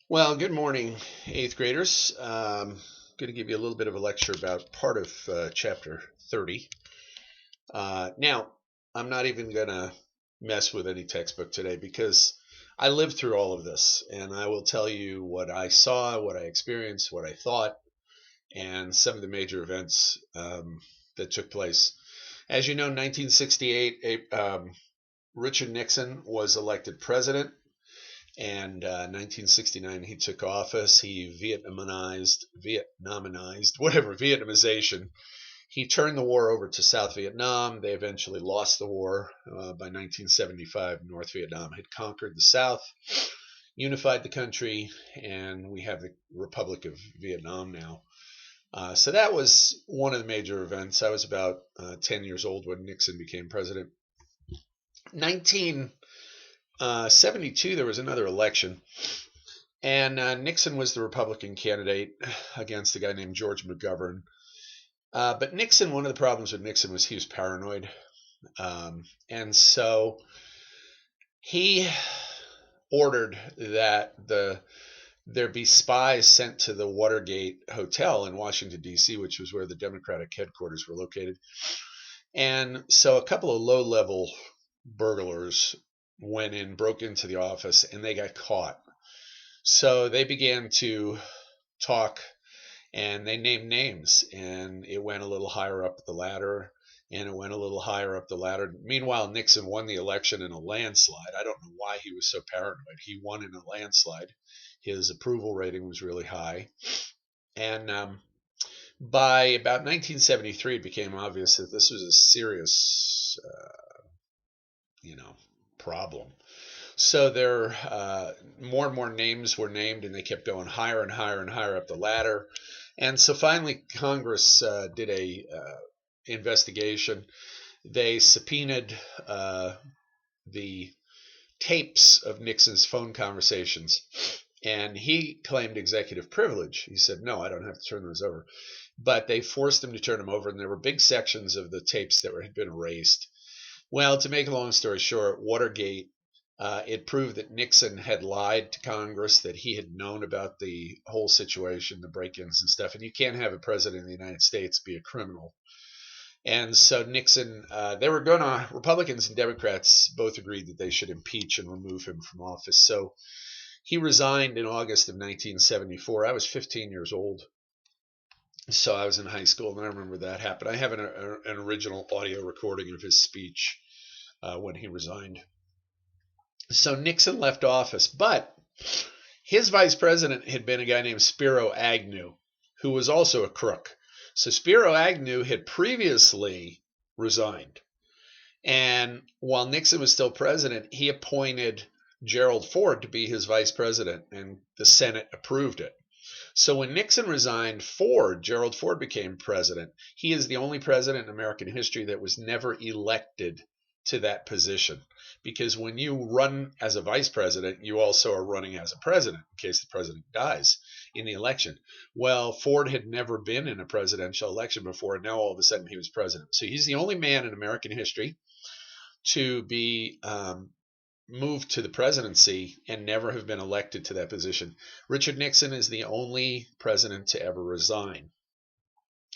Well, good morning, eighth graders. Going to give you a little bit of a lecture about part of chapter 30. Now, I'm not even going to mess with any textbook today because I lived through all of this, and I will tell you what I saw, what I experienced, what I thought, and some of the major events that took place. As you know, 1968, Richard Nixon was elected president. And 1969, he took office. He Vietnamized, whatever, Vietnamization. He turned the war over to South Vietnam. They eventually lost the war. By 1975, North Vietnam had conquered the South, unified the country, and we have the Republic of Vietnam now. So that was one of the major events. I was about 10 years old when Nixon became president. 1972, there was another election. And Nixon was the Republican candidate against a guy named George McGovern. But Nixon, one of the problems with Nixon was he was paranoid. And so he ordered that there be spies sent to the Watergate Hotel in Washington, D.C., which was where the Democratic headquarters were located. And so a couple of low-level burglars went in, broke into the office, and they got caught. So they began to talk and they named names, and it went a little higher up the ladder, and it went a little higher up the ladder. Meanwhile, Nixon won the election in a landslide. I don't know why he was so paranoid. He won in a landslide. His approval rating was really high. And by about 1973, it became obvious that this was a serious, problem. So there, more and more names were named, and they kept going higher and higher and higher up the ladder. And so finally, Congress did a investigation. They subpoenaed the tapes of Nixon's phone conversations, and he claimed executive privilege. He said, "No, I don't have to turn those over." But they forced him to turn them over, and there were big sections of the tapes that had been erased. Well, to make a long story short, Watergate, it proved that Nixon had lied to Congress, that he had known about the whole situation, the break-ins and stuff. And you can't have a president of the United States be a criminal. And so Nixon, Republicans and Democrats both agreed that they should impeach and remove him from office. So he resigned in August of 1974. I was 15 years old. So I was in high school, and I remember that happened. I have an original audio recording of his speech when he resigned. So Nixon left office, but his vice president had been a guy named Spiro Agnew, who was also a crook. So Spiro Agnew had previously resigned. And while Nixon was still president, he appointed Gerald Ford to be his vice president, and the Senate approved it. So when Nixon resigned, Gerald Ford became president. He is the only president in American history that was never elected to that position. Because when you run as a vice president, you also are running as a president in case the president dies in the election. Well, Ford had never been in a presidential election before, and now all of a sudden he was president. So he's the only man in American history to be moved to the presidency and never have been elected to that position. Richard Nixon is the only president to ever resign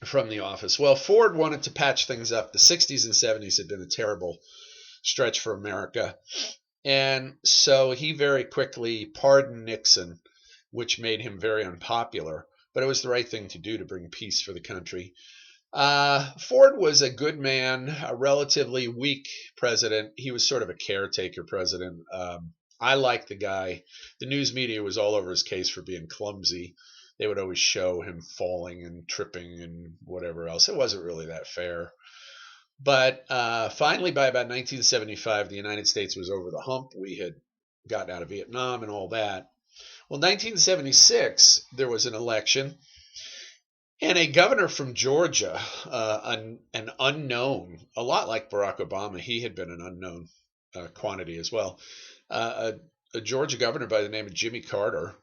from the office. Well, Ford wanted to patch things up. The 60s and 70s had been a terrible stretch for America. And so he very quickly pardoned Nixon, which made him very unpopular. But it was the right thing to do to bring peace for the country. Ford was a good man, a relatively weak president. He was sort of a caretaker president. I liked the guy. The news media was all over his case for being clumsy. They would always show him falling and tripping and whatever else. It wasn't really that fair. But finally, by about 1975, the United States was over the hump. We had gotten out of Vietnam and all that. Well, 1976, there was an election. And a governor from Georgia, an unknown, a lot like Barack Obama, he had been an unknown quantity as well. A Georgia governor by the name of Jimmy Carter,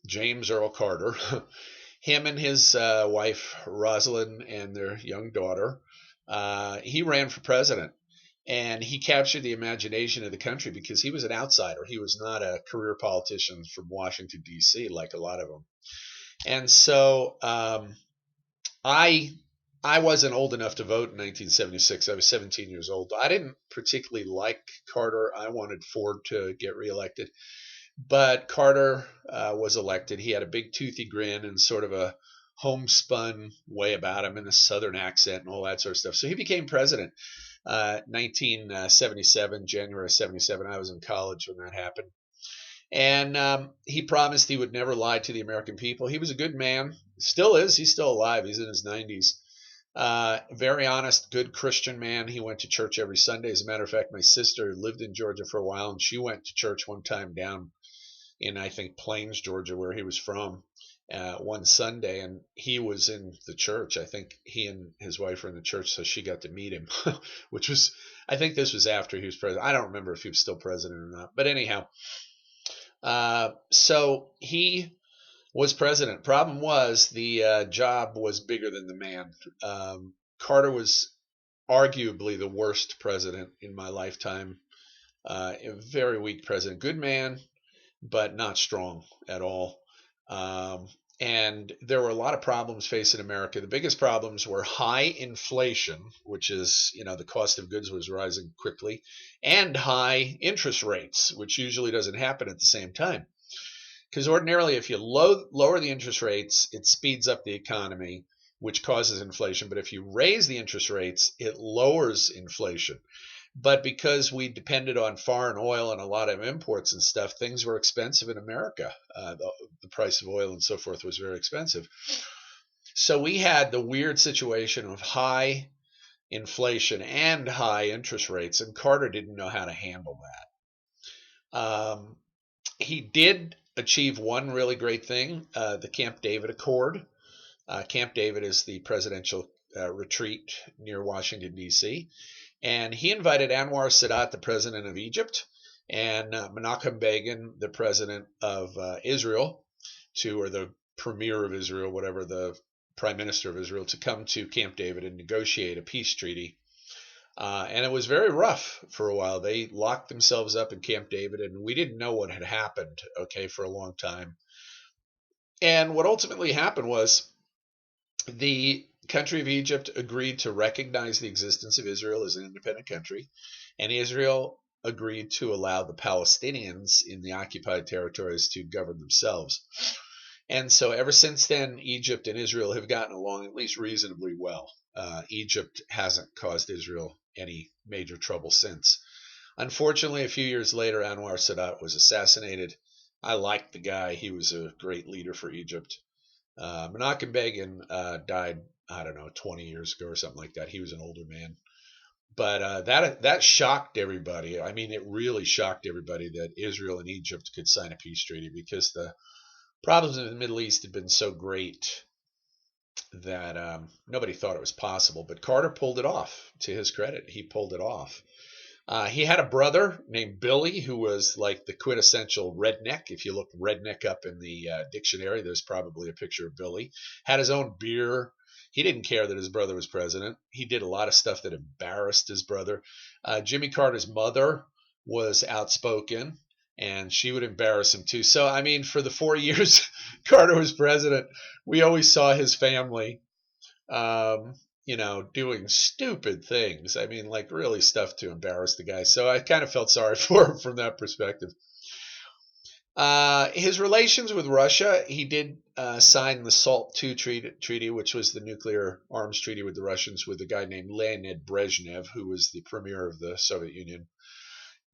James Earl Carter, him and his wife, Rosalind, and their young daughter, he ran for president. And he captured the imagination of the country because he was an outsider. He was not a career politician from Washington, D.C., like a lot of them. And so I I wasn't old enough to vote in 1976. I was 17 years old. I didn't particularly like Carter. I wanted Ford to get reelected. But Carter was elected. He had a big toothy grin and sort of a homespun way about him and a southern accent and all that sort of stuff. So he became president 1977, January 77. I was in college when that happened. And he promised he would never lie to the American people. He was a good man. Still is. He's still alive. He's in his 90s. Very honest, good Christian man. He went to church every Sunday. As a matter of fact, my sister lived in Georgia for a while, and she went to church one time down in, I think, Plains, Georgia, where he was from, one Sunday, and he was in the church. I think he and his wife were in the church, so she got to meet him, which was, I think this was after he was president. I don't remember if he was still president or not. But anyhow, so he was president. Problem was the job was bigger than the man. Carter was arguably the worst president in my lifetime. A very weak president. Good man, but not strong at all. And there were a lot of problems facing America. The biggest problems were high inflation, which is, the cost of goods was rising quickly, and high interest rates, which usually doesn't happen at the same time. Because ordinarily, if you lower the interest rates, it speeds up the economy, which causes inflation. But if you raise the interest rates, it lowers inflation. But because we depended on foreign oil and a lot of imports and stuff, things were expensive in America. The price of oil and so forth was very expensive. So we had the weird situation of high inflation and high interest rates, and Carter didn't know how to handle that. He did achieve one really great thing, the Camp David Accord. Camp David is the presidential retreat near Washington, D.C., and he invited Anwar Sadat, the president of Egypt, and Menachem Begin, the president of Israel, or the premier of Israel, whatever, the prime minister of Israel, to come to Camp David and negotiate a peace treaty. And it was very rough for a while. They locked themselves up in Camp David, and we didn't know what had happened, for a long time. And what ultimately happened was the country of Egypt agreed to recognize the existence of Israel as an independent country, and Israel agreed to allow the Palestinians in the occupied territories to govern themselves. And so ever since then, Egypt and Israel have gotten along at least reasonably well. Egypt hasn't caused Israel any major trouble since. Unfortunately, a few years later, Anwar Sadat was assassinated. I liked the guy. He was a great leader for Egypt. Menachem Begin died, I don't know, 20 years ago or something like that. He was an older man. But that shocked everybody. I mean, it really shocked everybody that Israel and Egypt could sign a peace treaty, because the problems in the Middle East had been so great that nobody thought it was possible. But Carter pulled it off. To his credit, he pulled it off. He had a brother named Billy who was like the quintessential redneck. If you look redneck up in the dictionary, there's probably a picture of Billy. Had his own beer. He didn't care that his brother was president. He did a lot of stuff that embarrassed his brother. Jimmy Carter's mother was outspoken, and she would embarrass him too. So, I mean, for the 4 years Carter was president, we always saw his family doing stupid things. I mean, like really stuff to embarrass the guy. So I kind of felt sorry for him from that perspective. His relations with Russia, he did sign the SALT II treaty, which was the nuclear arms treaty with the Russians, with a guy named Leonid Brezhnev, who was the premier of the Soviet Union.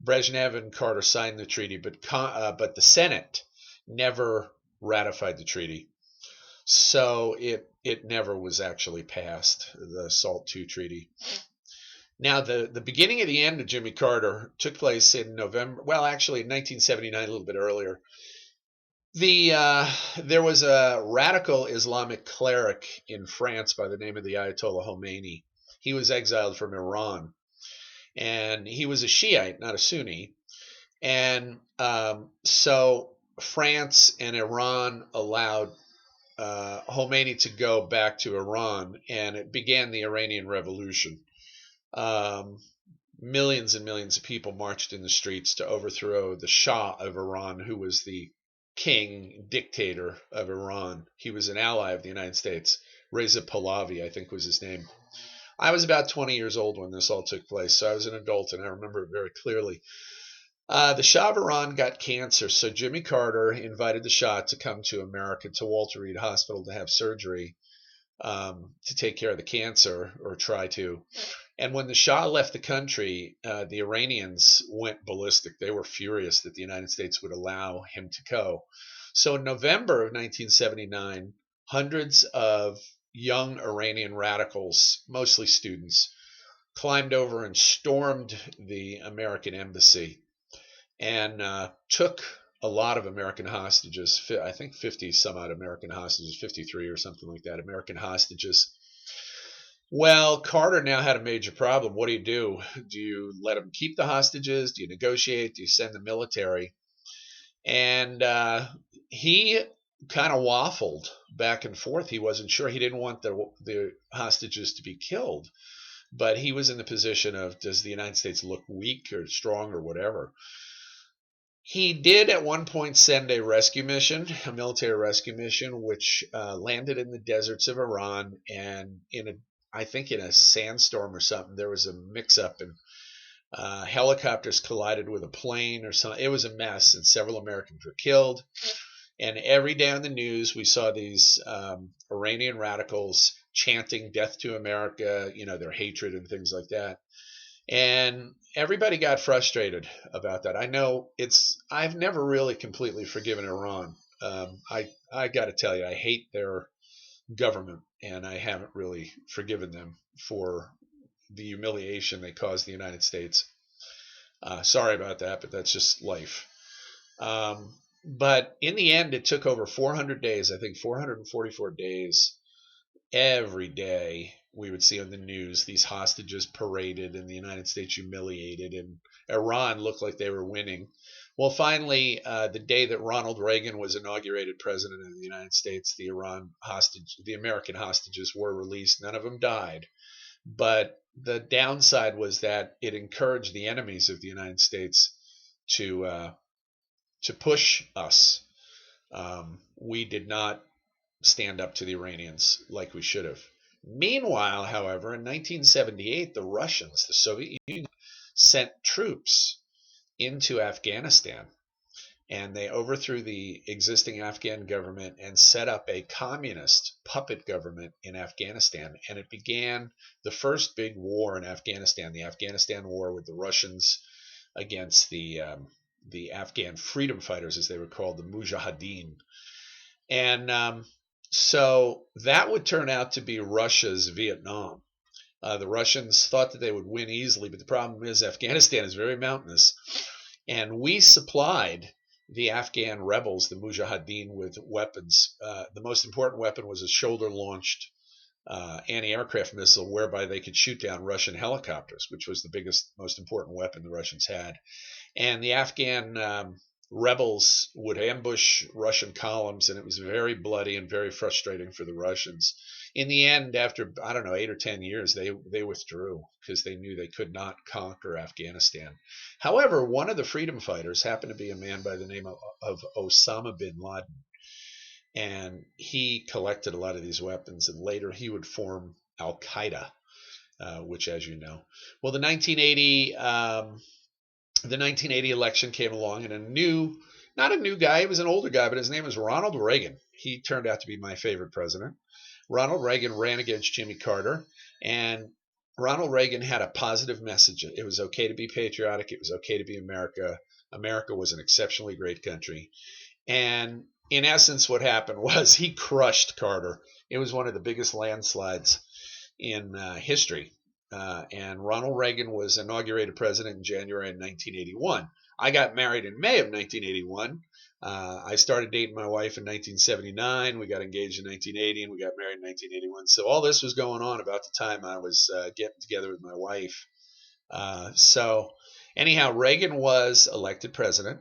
Brezhnev and Carter signed the treaty, but the Senate never ratified the treaty. So it never was actually passed, the SALT II treaty. Now, the beginning of the end of Jimmy Carter took place in November. Well, actually, in 1979, a little bit earlier. There was a radical Islamic cleric in France by the name of the Ayatollah Khomeini. He was exiled from Iran, and he was a Shiite, not a Sunni. And so France and Iran allowed Khomeini to go back to Iran, and it began the Iranian Revolution. millions and millions of people marched in the streets to overthrow the Shah of Iran, who was the king dictator of Iran. He was an ally of the United States. Reza Pahlavi, I think, was his name. I was about 20 years old when this all took place, so I was an adult, and I remember it very clearly. The Shah of Iran got cancer, so Jimmy Carter invited the Shah to come to America, to Walter Reed Hospital, to have surgery, to take care of the cancer, or try to. And when the Shah left the country, the Iranians went ballistic. They were furious that the United States would allow him to go. So in November of 1979, hundreds of young Iranian radicals, mostly students, climbed over and stormed the American embassy and took a lot of American hostages. I think 50 some odd American hostages, 53 or something like that, American hostages. Well, Carter now had a major problem. What do you do? Do you let them keep the hostages? Do you negotiate? Do you send the military? And he kind of waffled back and forth. He wasn't sure. He didn't want the hostages to be killed, but he was in the position of, does the United States look weak or strong or whatever? He did at one point send a rescue mission, a military rescue mission, which landed in the deserts of Iran, and I think in a sandstorm or something, there was a mix-up, and helicopters collided with a plane or something. It was a mess, and several Americans were killed. And every day on the news, we saw these Iranian radicals chanting "Death to America," their hatred and things like that. And everybody got frustrated about that. I know I've never really completely forgiven Iran. I got to tell you, I hate their government, and I haven't really forgiven them for the humiliation they caused the United States. Sorry about that, but that's just life. But in the end, it took over 400 days, I think 444 days. Every day we would see on the news these hostages paraded and the United States humiliated, and Iran looked like they were winning. Well, finally, the day that Ronald Reagan was inaugurated president of the United States, the American hostages were released. None of them died, but the downside was that it encouraged the enemies of the United States to push us. We did not stand up to the Iranians like we should have. Meanwhile, however, in 1978, the Russians, the Soviet Union, sent troops into Afghanistan, and they overthrew the existing Afghan government and set up a communist puppet government in Afghanistan. And it began the first big war in Afghanistan, the Afghanistan War, with the Russians against the Afghan freedom fighters, as they were called, the Mujahideen. And so that would turn out to be Russia's Vietnam. The Russians thought that they would win easily, but the problem is Afghanistan is very mountainous. And we supplied the Afghan rebels, the Mujahideen, with weapons. The most important weapon was a shoulder-launched anti-aircraft missile, whereby they could shoot down Russian helicopters, which was the biggest, most important weapon the Russians had. And the Afghan rebels would ambush Russian columns, and it was very bloody and very frustrating for the Russians. In the end, after, 8 or 10 years, they withdrew because they knew they could not conquer Afghanistan. However, one of the freedom fighters happened to be a man by the name of Osama bin Laden, and he collected a lot of these weapons, and later he would form Al-Qaeda, which, as you know. Well, the 1980 election came along, and not a new guy, he was an older guy, but his name was Ronald Reagan. He turned out to be my favorite president. Ronald Reagan ran against Jimmy Carter, and Ronald Reagan had a positive message. It was okay to be patriotic. It was okay to be America. America was an exceptionally great country. And in essence, what happened was he crushed Carter. It was one of the biggest landslides in history. And Ronald Reagan was inaugurated president in January of 1981. I got married in May of 1981. I started dating my wife in 1979. We got engaged in 1980, and we got married in 1981. So all this was going on about the time I was getting together with my wife. So anyhow, Reagan was elected president,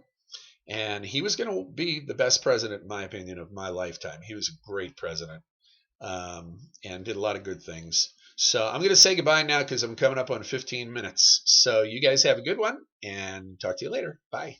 and he was going to be the best president, in my opinion, of my lifetime. He was a great president, and did a lot of good things. So I'm going to say goodbye now because I'm coming up on 15 minutes. So you guys have a good one and talk to you later. Bye.